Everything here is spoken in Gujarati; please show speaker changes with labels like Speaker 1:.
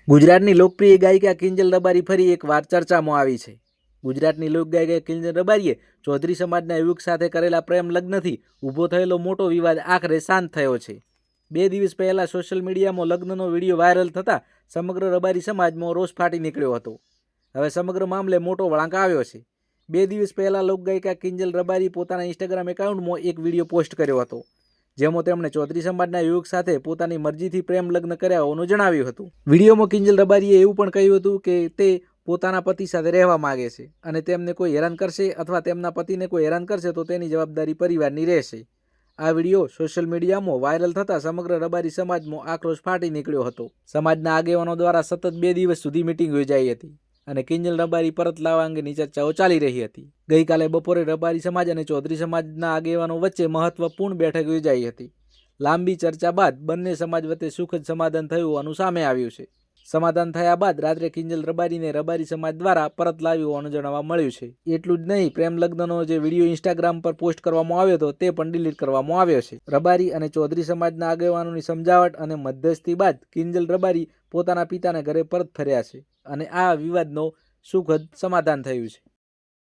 Speaker 1: ગુજરાતની લોકપ્રિય ગાયિકા કિંજલ રબારી ફરી એકવાર ચર્ચામાં આવી છે। ગુજરાતની લોકગાયિકા કિંજલ રબારીએ ચૌધરી સમાજના યુવક સાથે કરેલા પ્રેમ લગ્નથી ઊભો થયેલો મોટો વિવાદ આખરે શાંત થયો છે। 2 દિવસ પહેલા સોશિયલ મીડિયામાં લગ્નનો વિડીયો વાયરલ થતાં સમગ્ર રબારી સમાજમાં રોષ ફાટી નીકળ્યો હતો। હવે સમગ્ર મામલે મોટો વળાંક આવ્યો છે। 2 દિવસ પહેલા લોકગાયિકા કિંજલ રબારી પોતાના ઇન્સ્ટાગ્રામ એકાઉન્ટમાં એક વિડીયો પોસ્ટ કર્યો હતો, જેમાં તેમણે ચૌધરી સમાજના યુવક સાથે પોતાની મરજીથી પ્રેમ લગ્ન કર્યા હોવાનું જણાવ્યું હતું। વિડીયોમાં કિંજલ રબારીએ એવું પણ કહ્યું હતું કે તે પોતાના પતિ સાથે રહેવા માંગે છે અને તેમને કોઈ હેરાન કરશે અથવા તેમના પતિને કોઈ હેરાન કરશે તો તેની જવાબદારી પરિવારની રહેશે। આ વિડીયો સોશિયલ મીડિયામાં વાયરલ થતાં સમગ્ર રબારી સમાજમાં આક્રોશ ફાટી નીકળ્યો હતો। સમાજના આગેવાનો દ્વારા સતત 2 દિવસ સુધી મીટિંગ યોજાઈ હતી અને કિંજલ રબારી પરત લાવવા અંગેની ચર્ચાઓ ચાલી રહી હતી। ગઈકાલે બપોરે રબારી સમાજ અને ચૌધરી સમાજના આગેવાનો વચ્ચે મહત્વપૂર્ણ બેઠક યોજાઈ હતી। લાંબી ચર્ચા બાદ બંને સમાજ વચ્ચે સુખદ સમાધાન થયું હોવાનું સામે આવ્યું છે। સમાધાન થયા બાદ રાત્રે કિંજલ રબારીને રબારી સમાજ દ્વારા પરત લાવ્યું હોવાનું જાણવા મળ્યું છે। એટલું જ નહીં, પ્રેમ લગ્નનો જે વિડીયો ઇન્સ્ટાગ્રામ પર પોસ્ટ કરવામાં આવ્યો હતો તે પણ ડિલીટ કરવામાં આવ્યો છે। રબારી અને ચૌધરી સમાજના આગેવાનોની સમજાવટ અને મધ્યસ્થી બાદ કિંજલ રબારી પોતાના પિતાના ઘરે પરત ફર્યા છે અને આ વિવાદનો સુખદ સમાધાન થયું છે।